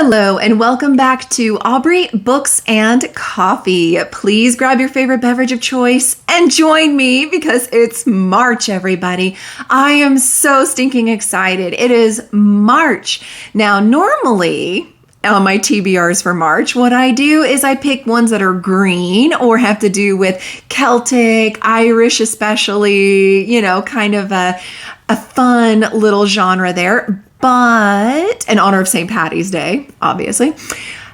Hello and welcome back to Aubrey Books and Coffee. Please grab your favorite beverage of choice and join me because it's March, everybody. I am so stinking excited. It is March. Now, normally on my TBRs for March, what I do is I pick ones that are green or have to do with Celtic, Irish especially, kind of a fun little genre there. But in honor of St. Patty's Day, obviously.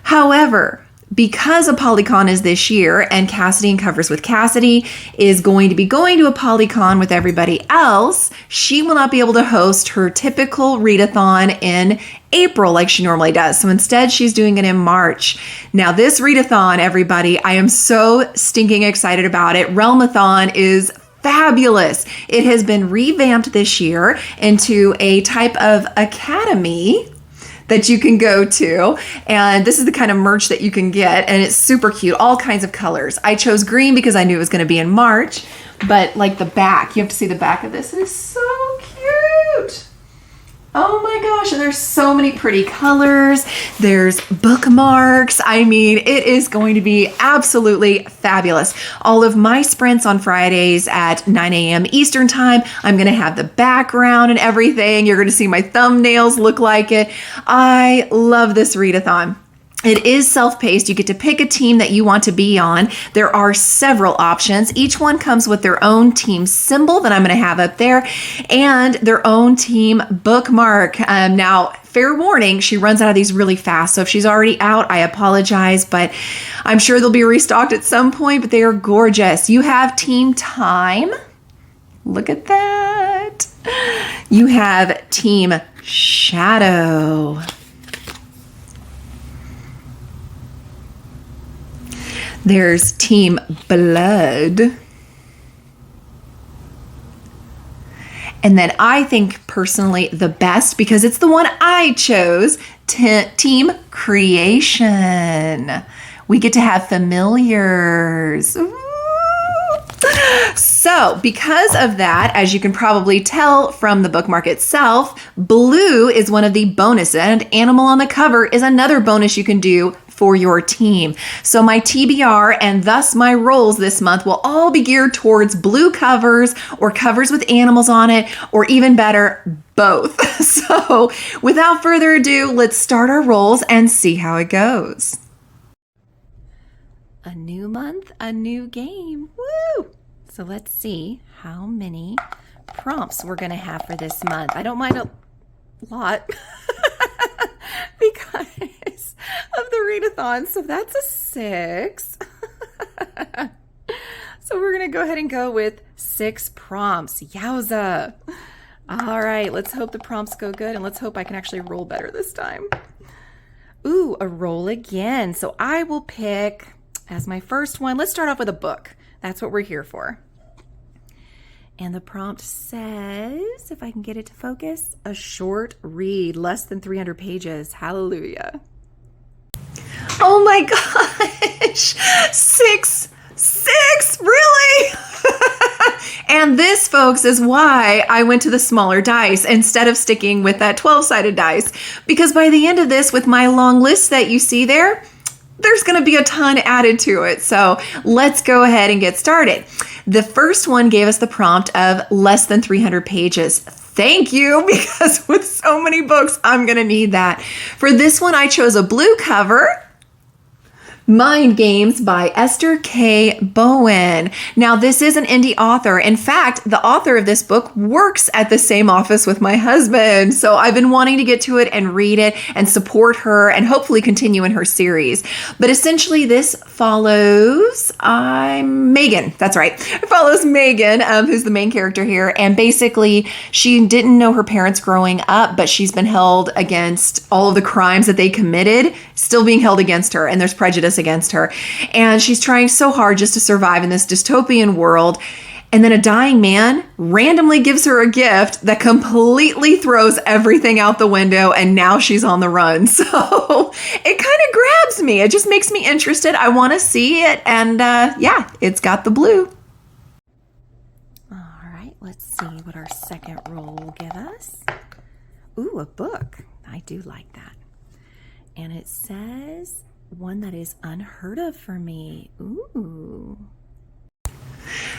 However, because a Polycon is this year and Cassidy and Covers with Cassidy is going to be going to a Polycon with everybody else, she will not be able to host her typical readathon in April like she normally does. So instead, she's doing it in March. Now, this readathon, everybody, I am so stinking excited about it. Realmathon is fabulous. It has been revamped this year into a type of academy that you can go to. And this is the kind of merch that you can get. And it's super cute, all kinds of colors. I chose green because I knew it was going to be in March. But like the back, you have to see the back of this. It is so cute. Oh my gosh, and there's so many pretty colors. There's bookmarks. I mean, it is going to be absolutely fabulous. All of my sprints on Fridays at 9 a.m. Eastern time, I'm going to have the background and everything. You're going to see my thumbnails look like it. I love this readathon. It is self-paced. You get to pick a team that you want to be on. There are several options. Each one comes with their own team symbol that I'm going to have up there and their own team bookmark. Now, fair warning, she runs out of these really fast. So if she's already out, I apologize, but I'm sure they'll be restocked at some point, but they are gorgeous. You have team time. Look at that. You have team shadow. There's Team Blood. And then I think personally the best, because it's the one I chose, Team Creation. We get to have familiars. Ooh. So because of that, as you can probably tell from the bookmark itself, blue is one of the bonuses, and animal on the cover is another bonus you can do for your team. So my TBR and thus my roles this month will all be geared towards blue covers or covers with animals on it, or even better, both. So without further ado, let's start our roles and see how it goes. A new month, a new game. Woo! So let's see how many prompts we're going to have for this month. I don't mind a lot because of the readathon. So that's a 6. So we're going to go ahead and go with 6 prompts. Yowza. All right, let's hope the prompts go good, and let's hope I can actually roll better this time. Ooh, a roll again. So I will pick as my first one. Let's start off with a book. That's what we're here for. And the prompt says, if I can get it to focus, a short read, less than 300 pages. Hallelujah. Oh my gosh. 6, really? And this, folks, is why I went to the smaller dice instead of sticking with that 12-sided dice. Because by the end of this, with my long list that you see there, there's going to be a ton added to it. So let's go ahead and get started. The first one gave us the prompt of less than 300 pages. Thank you, because with so many books, I'm going to need that. For this one, I chose a blue cover. Mind Games by Esther K. Bowen. Now, this is an indie author. In fact, the author of this book works at the same office with my husband. So I've been wanting to get to it and read it and support her and hopefully continue in her series. But essentially, this follows Megan. That's right. It follows Megan, who's the main character here. And basically, she didn't know her parents growing up, but she's been held against all of the crimes that they committed, still being held against her. And there's prejudice against her. And she's trying so hard just to survive in this dystopian world. And then a dying man randomly gives her a gift that completely throws everything out the window. And now she's on the run. So it kind of grabs me. It just makes me interested. I want to see it. And yeah, it's got the blue. All right, let's see what our second roll will give us. Ooh, a book. I do like that. And it says one that is unheard of for me. Ooh.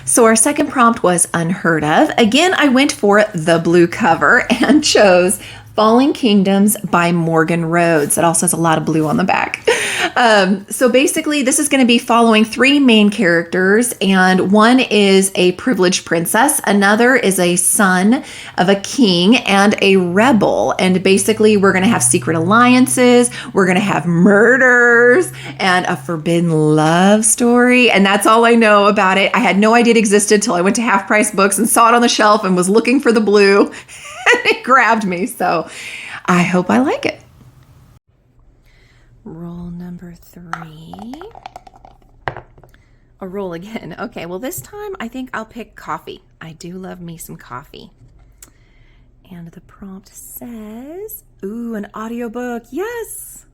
So our second prompt was unheard of. Again, I went for the blue cover and chose Falling Kingdoms by Morgan Rhodes. It also has a lot of blue on the back. So basically, this is going to be following three main characters, and one is a privileged princess, another is a son of a king, and a rebel. And basically, we're going to have secret alliances, we're going to have murders, and a forbidden love story. And that's all I know about it. I had no idea it existed till I went to Half Price Books and saw it on the shelf and was looking for the blue. And it grabbed me, so I hope I like it. Roll number 3. A roll again. Okay, well this time I think I'll pick coffee. I do love me some coffee. And the prompt says, ooh, an audiobook. Yes!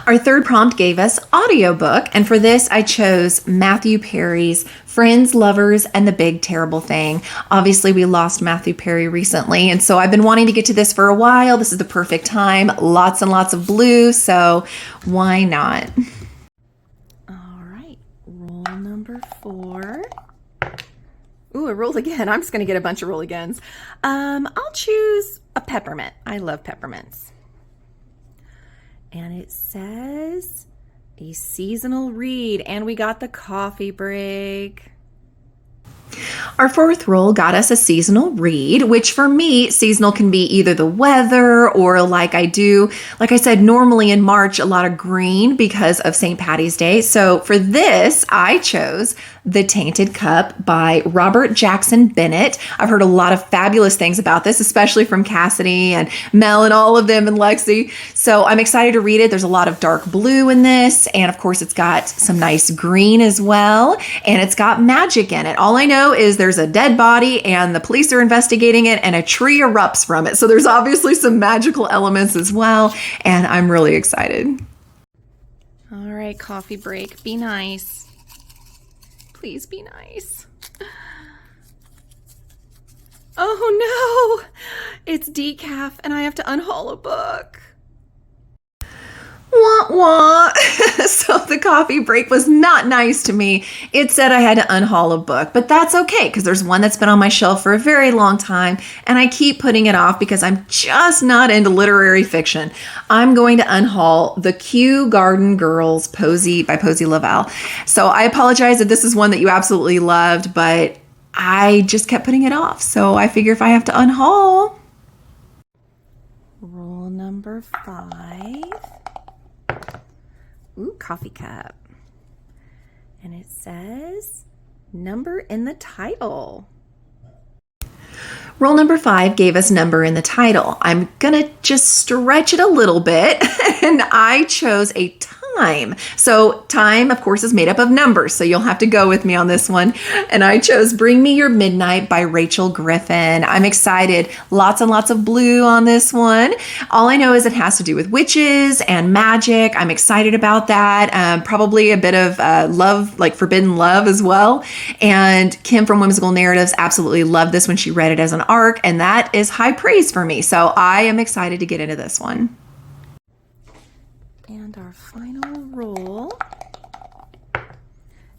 Our third prompt gave us audiobook, and for this I chose Matthew Perry's Friends, Lovers, and the Big Terrible Thing. Obviously, we lost Matthew Perry recently, and so I've been wanting to get to this for a while. This is the perfect time. Lots and lots of blue, so why not? All right, roll number 4. Ooh, a roll again. I'm just going to get a bunch of roll agains. I'll choose a peppermint. I love peppermints. And it says a seasonal read, and we got the coffee break. Our fourth roll got us a seasonal read, which for me, seasonal can be either the weather or like I said, normally in March, a lot of green because of St. Patty's Day. So for this, I chose The Tainted Cup by Robert Jackson Bennett. I've heard a lot of fabulous things about this, especially from Cassidy and Mel and all of them and Lexi. So I'm excited to read it. There's a lot of dark blue in this. And of course, it's got some nice green as well. And it's got magic in it. All I know is there's a dead body and the police are investigating it and a tree erupts from it. So there's obviously some magical elements as well. And I'm really excited. All right, coffee break. Be nice. Please be nice. Oh no, it's decaf and I have to unhaul a book. Wah wah. So the coffee break was not nice to me. It said I had to unhaul a book, but that's okay because there's one that's been on my shelf for a very long time and I keep putting it off because I'm just not into literary fiction. I'm going to unhaul The Kew Garden Girls by Posey Lavelle. So I apologize if this is one that you absolutely loved, but I just kept putting it off. So I figure if I have to unhaul. Rule number 5. Ooh, coffee cup. And it says number in the title. Roll number 5 gave us number in the title. I'm gonna just stretch it a little bit and I chose a time. So time, of course, is made up of numbers. So you'll have to go with me on this one. And I chose Bring Me Your Midnight by Rachel Griffin. I'm excited. Lots and lots of blue on this one. All I know is it has to do with witches and magic. I'm excited about that. Probably a bit of love, like forbidden love as well. And Kim from Whimsical Narratives absolutely loved this when she read it as an ARC. And that is high praise for me. So I am excited to get into this one. And our final roll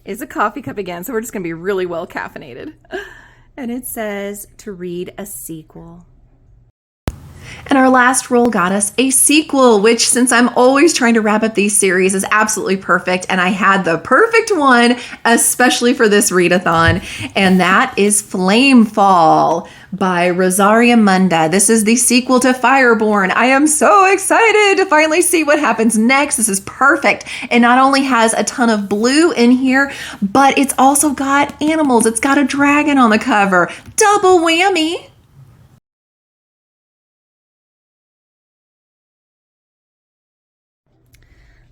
is a coffee cup again. So we're just going to be really well caffeinated. And it says to read a sequel. And our last roll got us a sequel, which since I'm always trying to wrap up these series is absolutely perfect. And I had the perfect one, especially for this readathon. And that is Flamefall by Rosaria Munda. This is the sequel to Fireborn. I am so excited to finally see what happens next. This is perfect. It not only has a ton of blue in here, but it's also got animals. It's got a dragon on the cover. Double whammy.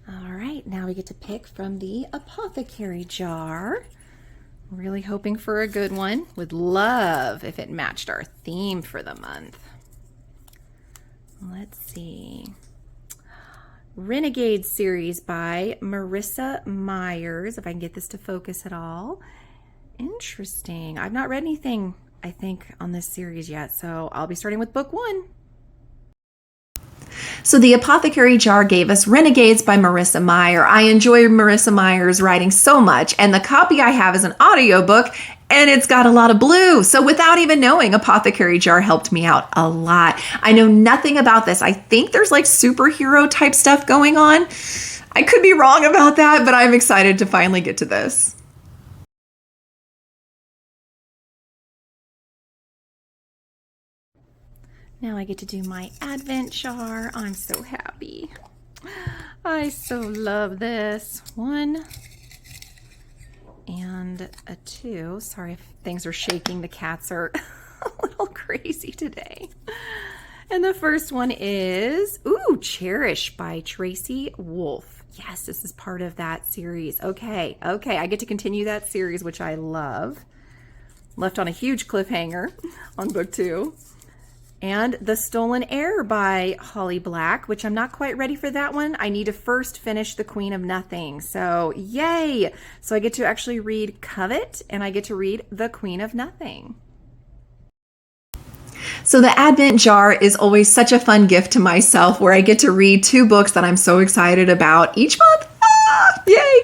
All right, now we get to pick from the apothecary jar. Really hoping for a good one. Would love if it matched our theme for the month. Let's see. Renegade series by Marissa Myers, if I can get this to focus at all. Interesting. I've not read anything, I think, on this series yet, so I'll be starting with book 1. So the Apothecary Jar gave us Renegades by Marissa Meyer. I enjoy Marissa Meyer's writing so much, and the copy I have is an audiobook, and it's got a lot of blue. So without even knowing, Apothecary Jar helped me out a lot. I know nothing about this. I think there's like superhero type stuff going on. I could be wrong about that, but I'm excited to finally get to this. Now I get to do my Advent jar. I'm so happy. I so love this. 1 and a 2. Sorry if things are shaking. The cats are a little crazy today. And the first one is, Cherish by Tracy Wolff. Yes, this is part of that series. Okay, I get to continue that series, which I love. Left on a huge cliffhanger on book 2. And The Stolen Heir by Holly Black, which I'm not quite ready for that one. I need to first finish The Queen of Nothing. So yay! So I get to actually read Covet, and I get to read The Queen of Nothing. So the Advent jar is always such a fun gift to myself, where I get to read 2 books that I'm so excited about each month. Yay!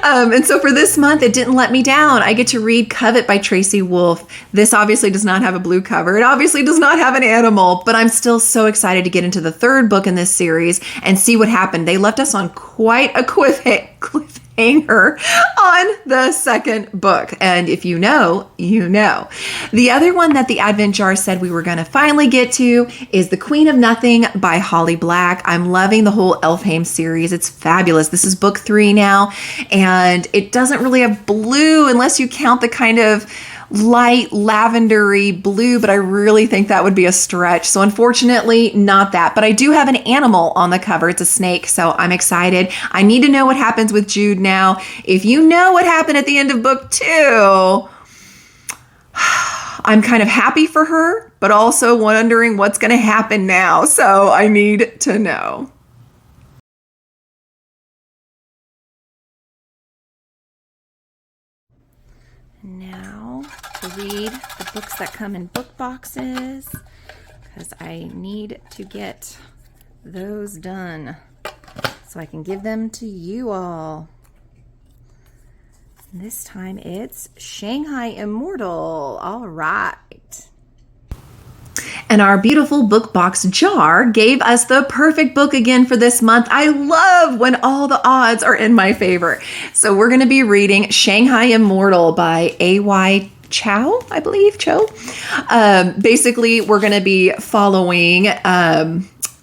And so for this month, it didn't let me down. I get to read Covet by Tracy Wolff. This obviously does not have a blue cover. It obviously does not have an animal, but I'm still so excited to get into the 3rd book in this series and see what happened. They left us on quite a cliffhanger on the 2nd book. And if you know, you know. The other one that the Advent jar said we were going to finally get to is The Queen of Nothing by Holly Black. I'm loving the whole Elfhame series. It's fabulous. This is book 3 now, and it doesn't really have blue unless you count the kind of light lavendery blue, but I really think that would be a stretch. So unfortunately, not that. But I do have an animal on the cover. It's a snake, so I'm excited. I need to know what happens with Jude now. If you know what happened at the end of book 2, I'm kind of happy for her, but also wondering what's going to happen now. So I need to know. Now to read the books that come in book boxes, because I need to get those done so I can give them to you all. This time it's Shanghai Immortal. All right. And our beautiful book box jar gave us the perfect book again for this month. I love when all the odds are in my favor. So we're going to be reading Shanghai Immortal by A.Y. Chow, I believe, basically, we're going to be following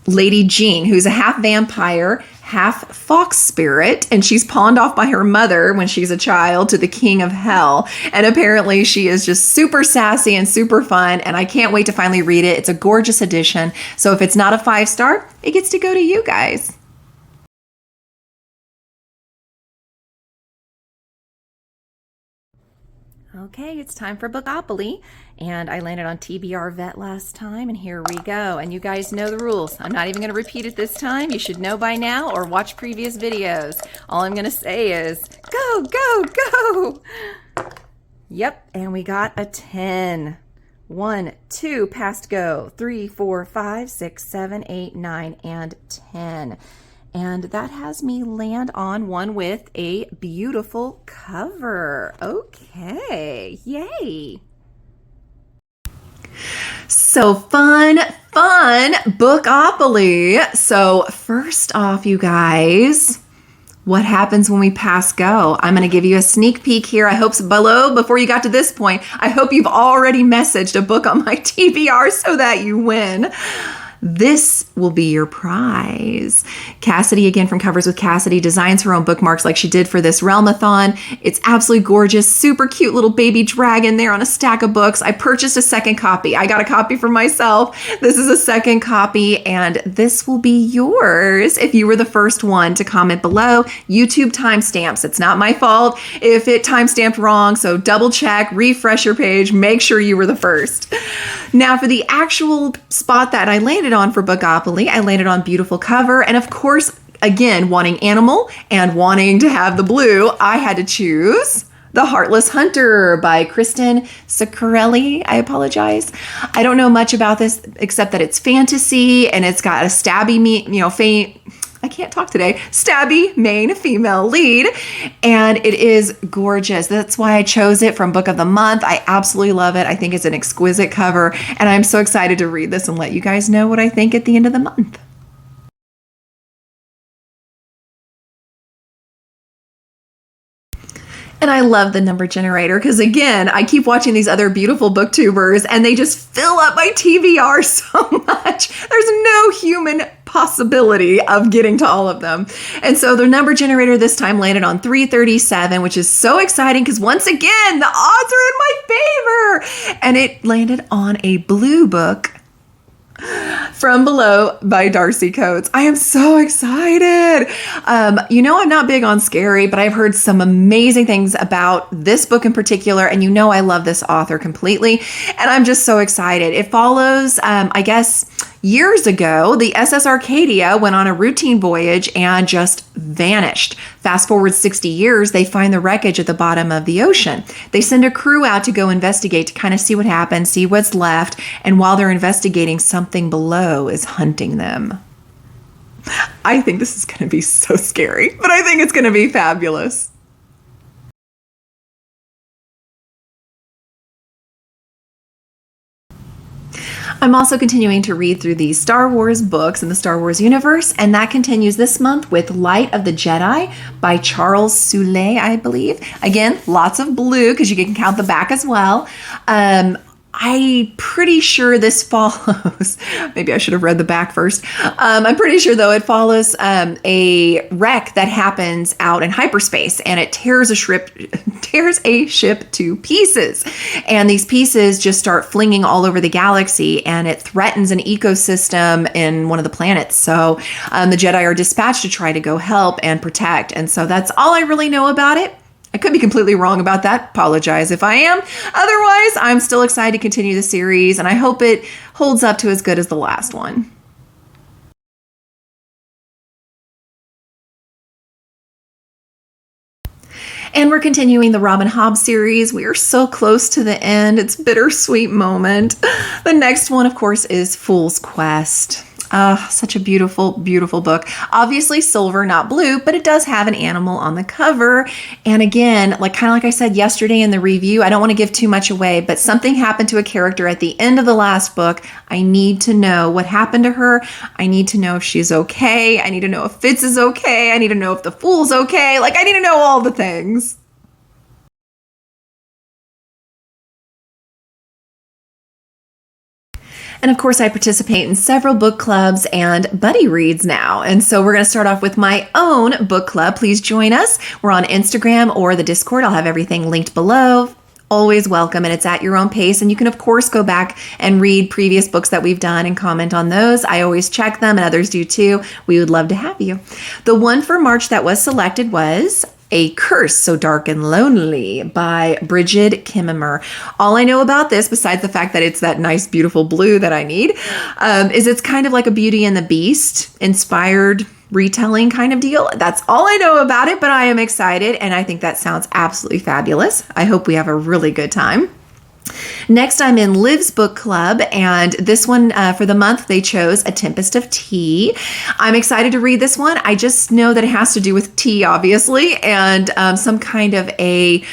Lady Jean, who's a half vampire, half fox spirit, and she's pawned off by her mother when she's a child to the king of hell. And apparently she is just super sassy and super fun, and I can't wait to finally read it. It's a gorgeous edition. So if it's not a 5-star, it gets to go to you guys. Okay, it's time for Bookopoly, and I landed on TBR Vet last time, and here we go. And you guys know the rules. I'm not even going to repeat it this time. You should know by now or watch previous videos. All I'm going to say is, go, go, go! Yep, and we got a 10. 1, 2, past go. 3, 4, 5, 6, 7, 8, 9, and 10. And that has me land on one with a beautiful cover. Okay, yay. So fun Bookopoly. So first off, you guys, what happens when we pass go? I'm going to give you a sneak peek here. I hope below, before you got to this point, I hope you've already messaged a book on my TBR so that you win. This will be your prize. Cassidy, again from Covers with Cassidy, designs her own bookmarks like she did for this Realmathon. It's absolutely gorgeous, super cute little baby dragon there on a stack of books. I purchased a second copy. I got a copy for myself. This is a second copy, and this will be yours if you were the first one to comment below. YouTube timestamps. It's not my fault if it timestamped wrong, so double check, refresh your page, make sure you were the first. Now for the actual spot that I landed on for Bookopoly, I landed on beautiful cover, and of course, again, wanting animal and wanting to have the blue, I had to choose The Heartless Hunter by Kristen Ciccarelli. I apologize. I don't know much about this except that it's fantasy and it's got a I can't talk today. Stabby main female lead, and it is gorgeous. That's why I chose it from Book of the Month. I absolutely love it. I think it's an exquisite cover, and I'm so excited to read this and let you guys know what I think at the end of the month. And I love the number generator because, again, I keep watching these other beautiful booktubers and they just fill up my TBR so much. There's no human possibility of getting to all of them. And so the number generator this time landed on 337, which is so exciting because, once again, the odds are in my favor. And it landed on a blue book, From Below by Darcy Coates. I am so excited. I'm not big on scary, but I've heard some amazing things about this book in particular. And I love this author completely. And I'm just so excited. It follows, I guess, years ago, the SS Arcadia went on a routine voyage and just vanished. Fast forward 60 years, they find the wreckage at the bottom of the ocean. They send a crew out to go investigate to kind of see what happened, see what's left. And while they're investigating, something below is hunting them. I think this is going to be so scary, but I think it's going to be fabulous. I'm also continuing to read through the Star Wars books in the Star Wars universe, and that continues this month with Light of the Jedi by Charles Soule, I believe. Again, lots of blue because you can count the back as well. I'm pretty sure this follows, maybe I should have read the back first. I'm pretty sure, though, it follows a wreck that happens out in hyperspace, and it tears a ship to pieces. And these pieces just start flinging all over the galaxy, and it threatens an ecosystem in one of the planets. So the Jedi are dispatched to try to go help and protect. And so that's all I really know about it. I could be completely wrong about that. Apologize if I am. Otherwise, I'm still excited to continue the series, and I hope it holds up to as good as the last one. And we're continuing the Robin Hobb series. We are so close to the end. It's a bittersweet moment. The next one, of course, is Fool's Quest. Such a beautiful, beautiful book. Obviously silver, not blue, but it does have an animal on the cover. And again, kind of like I said yesterday in the review, I don't want to give too much away, but something happened to a character at the end of the last book. I need to know what happened to her. I need to know if she's okay. I need to know if Fitz is okay. I need to know if the Fool's okay. I need to know all the things. And of course, I participate in several book clubs and buddy reads now. And so we're going to start off with my own book club. Please join us. We're on Instagram or the Discord. I'll have everything linked below. Always welcome, and it's at your own pace. And you can, of course, go back and read previous books that we've done and comment on those. I always check them, and others do too. We would love to have you. The one for March that was selected was A Curse So Dark and Lonely by Bridget Kimmerer. All I know about this, besides the fact that it's that nice, beautiful blue that I need, is it's kind of like a Beauty and the Beast inspired retelling kind of deal. That's all I know about it, but I am excited, and I think that sounds absolutely fabulous. I hope we have a really good time. Next, I'm in Liv's book club, and this one for the month, they chose A Tempest of Tea. I'm excited to read this one. I just know that it has to do with tea, obviously, and some kind of a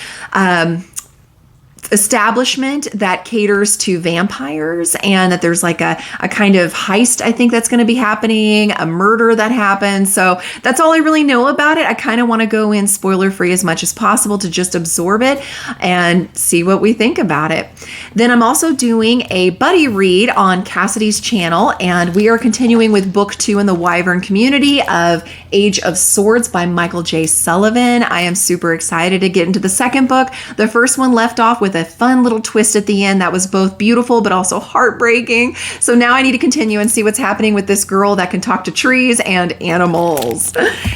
establishment that caters to vampires, and that there's a kind of heist, I think, that's going to be happening, a murder that happens. So that's all I really know about it. I kind of want to go in spoiler free as much as possible to just absorb it and see what we think about it. Then I'm also doing a buddy read on Cassidy's channel, and we are continuing with book 2 in the Wyvern community of Age of Swords by Michael J. Sullivan. I am super excited to get into the second book. The first one left off with with a fun little twist at the end that was both beautiful but also heartbreaking. So now I need to continue and see what's happening with this girl that can talk to trees and animals.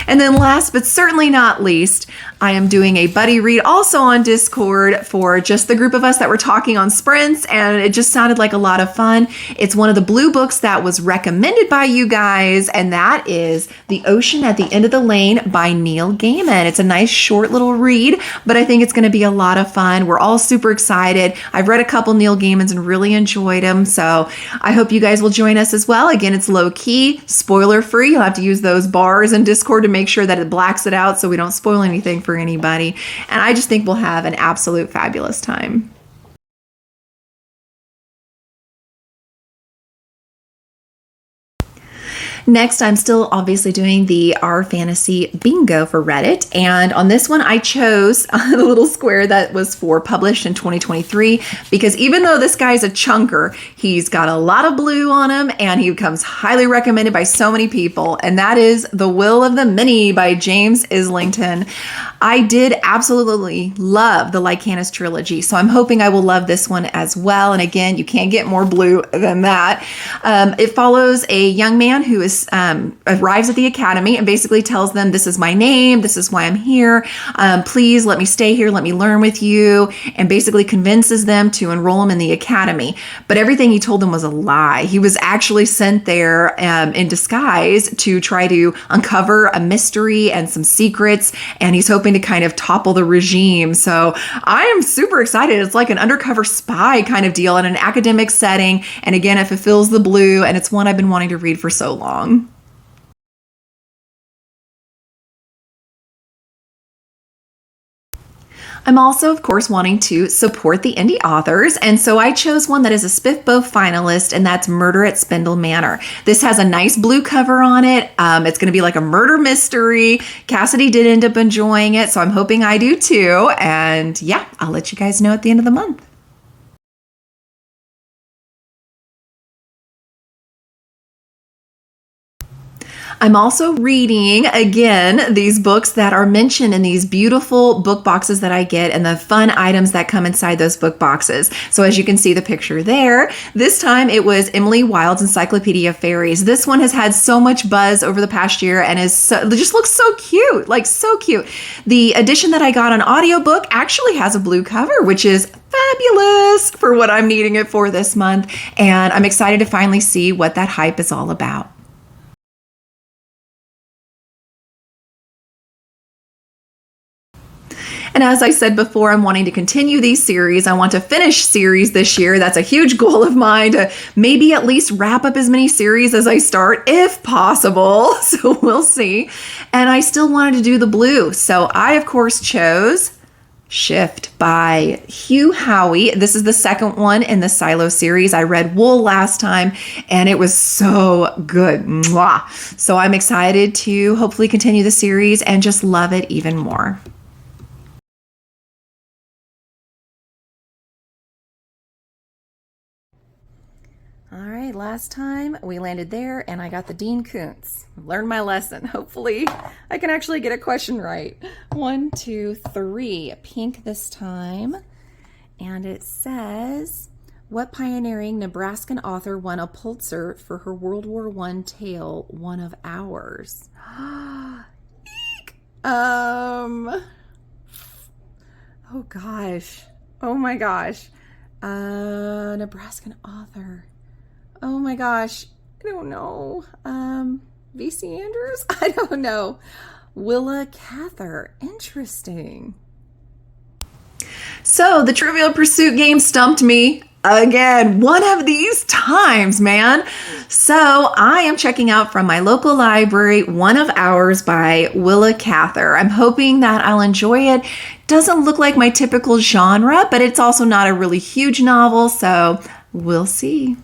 And then last but certainly not least, I am doing a buddy read also on Discord for just the group of us that were talking on sprints, and it just sounded like a lot of fun. It's one of the blue books that was recommended by you guys, and that is The Ocean at the End of the Lane by Neil Gaiman. It's a nice short little read, but I think it's going to be a lot of fun. We're all super excited. I've read a couple Neil Gaimans and really enjoyed them, so I hope you guys will join us as well. Again, it's low key, spoiler free. You'll have to use those bars in Discord to make sure that it blacks it out so we don't spoil anything for anybody. And I just think we'll have an absolute fabulous time. Next, I'm still obviously doing the Our Fantasy Bingo for Reddit. And on this one, I chose the little square that was for published in 2023, because even though this guy's a chunker, he's got a lot of blue on him and he becomes highly recommended by so many people. And that is The Will of the Many by James Islington. I did absolutely love the Lycanis trilogy, so I'm hoping I will love this one as well. And again, you can't get more blue than that. It follows a young man who arrives at the academy and basically tells them, this is my name, this is why I'm here, please let me stay here, let me learn with you, and basically convinces them to enroll him in the academy. But everything he told them was a lie. He was actually sent there in disguise to try to uncover a mystery and some secrets, and he's hoping to kind of topple the regime. So I am super excited. It's like an undercover spy kind of deal in an academic setting, and again, it fulfills the blue, and it's one I've been wanting to read for so long. I'm also, of course, wanting to support the indie authors, and so I chose one that is a SPIFBO finalist, and that's Murder at Spindle Manor. This has a nice blue cover on it. It's going to be like a murder mystery. Cassidy did end up enjoying it, so I'm hoping I do too. And yeah, I'll let you guys know at the end of the month. I'm also reading, again, these books that are mentioned in these beautiful book boxes that I get and the fun items that come inside those book boxes. So as you can see the picture there, this time it was Emily Wilde's Encyclopedia of Fairies. This one has had so much buzz over the past year and just looks so cute, like so cute. The edition that I got on audiobook actually has a blue cover, which is fabulous for what I'm needing it for this month. And I'm excited to finally see what that hype is all about. And as I said before, I'm wanting to continue these series. I want to finish series this year. That's a huge goal of mine, to maybe at least wrap up as many series as I start, if possible. So we'll see. And I still wanted to do the blue. So I, of course, chose Shift by Hugh Howey. This is the second one in the Silo series. I read Wool last time and it was so good. Mwah. So I'm excited to hopefully continue the series and just love it even more. All right, last time we landed there and I got the Dean Koontz. Learned my lesson. Hopefully I can actually get a question right. 1, 2, 3. Pink this time. And it says, what pioneering Nebraskan author won a Pulitzer for her World War I tale, One of Ours? Eek! Oh gosh. Oh my gosh. Nebraskan author. Oh my gosh, I don't know. V.C. Andrews? I don't know. Willa Cather. Interesting. So the Trivial Pursuit game stumped me again, one of these times, man. So I am checking out from my local library, One of Ours by Willa Cather. I'm hoping that I'll enjoy it. Doesn't look like my typical genre, but it's also not a really huge novel, so we'll see.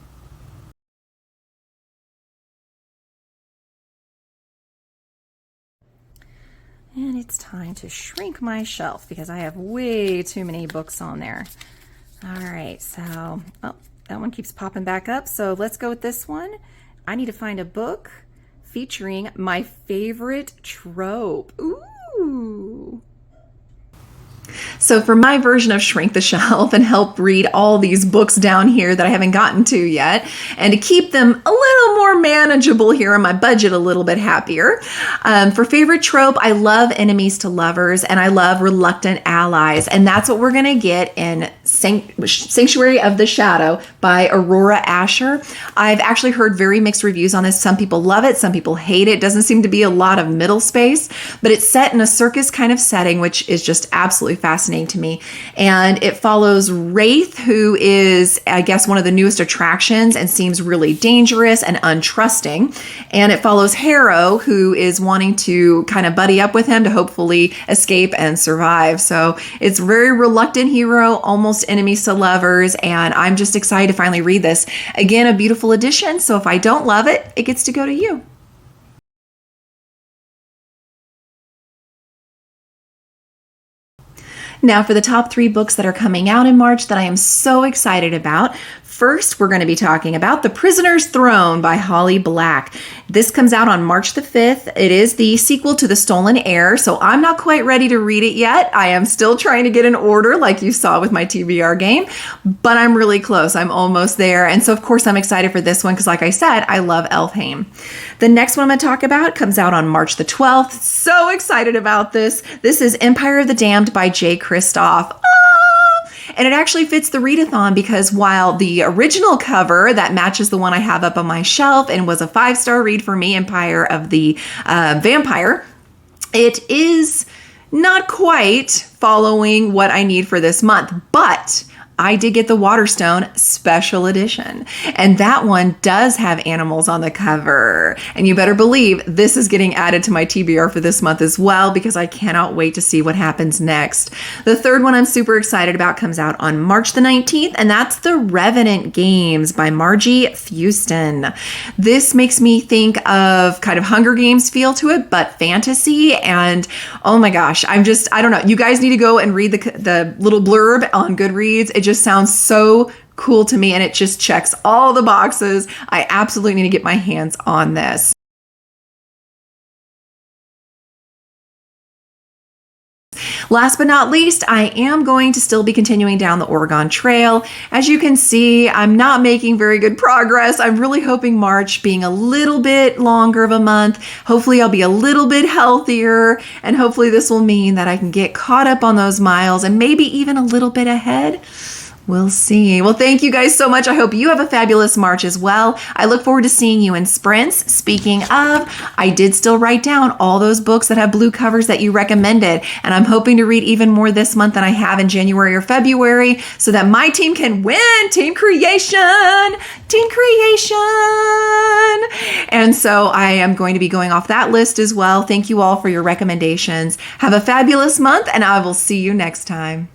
And it's time to shrink my shelf because I have way too many books on there. All right, so, oh, that one keeps popping back up. So let's go with this one. I need to find a book featuring my favorite trope. Ooh. So for my version of Shrink the Shelf and help read all these books down here that I haven't gotten to yet, and to keep them a little more manageable here and my budget a little bit happier. For favorite trope, I love enemies to lovers and I love reluctant allies. And that's what we're going to get in Sanctuary of the Shadow by Aurora Asher. I've actually heard very mixed reviews on this. Some people love it, some people hate it. Doesn't seem to be a lot of middle space, but it's set in a circus kind of setting, which is just absolutely fascinating to me. And it follows Wraith, who is, I guess, one of the newest attractions and seems really dangerous and untrusting. And it follows Harrow, who is wanting to kind of buddy up with him to hopefully escape and survive. So it's very reluctant hero, almost enemies to lovers. And I'm just excited to finally read this. Again, a beautiful edition. So if I don't love it, it gets to go to you. Now for the top 3 books that are coming out in March that I am so excited about. First, we're going to be talking about The Prisoner's Throne by Holly Black. This comes out on March the 5th. It is the sequel to The Stolen Heir, so I'm not quite ready to read it yet. I am still trying to get an order like you saw with my TBR game, but I'm really close. I'm almost there. And so, of course, I'm excited for this one because, like I said, I love Elfhame. The next one I'm going to talk about comes out on March the 12th. So excited about this. This is Empire of the Damned by J. Kristoff. And it actually fits the readathon because while the original cover that matches the one I have up on my shelf and was a 5-star read for me, Empire of the Vampire, it is not quite following what I need for this month, but I did get the Waterstone special edition, and that one does have animals on the cover. And you better believe this is getting added to my TBR for this month as well, because I cannot wait to see what happens next. The third one I'm super excited about comes out on March the 19th, and that's The Revenant Games by Margie Fuston. This makes me think of kind of Hunger Games feel to it, but fantasy. And oh my gosh, I don't know. You guys need to go and read the little blurb on GoodReads. It just sounds so cool to me, and it just checks all the boxes. I absolutely need to get my hands on this. Last but not least, I am going to still be continuing down the Oregon Trail. As you can see, I'm not making very good progress. I'm really hoping March being a little bit longer of a month. Hopefully I'll be a little bit healthier, and hopefully this will mean that I can get caught up on those miles and maybe even a little bit ahead. We'll see. Well, thank you guys so much. I hope you have a fabulous March as well. I look forward to seeing you in sprints. Speaking of, I did still write down all those books that have blue covers that you recommended, and I'm hoping to read even more this month than I have in January or February so that my team can win. Team creation! Team creation! And so I am going to be going off that list as well. Thank you all for your recommendations. Have a fabulous month, and I will see you next time.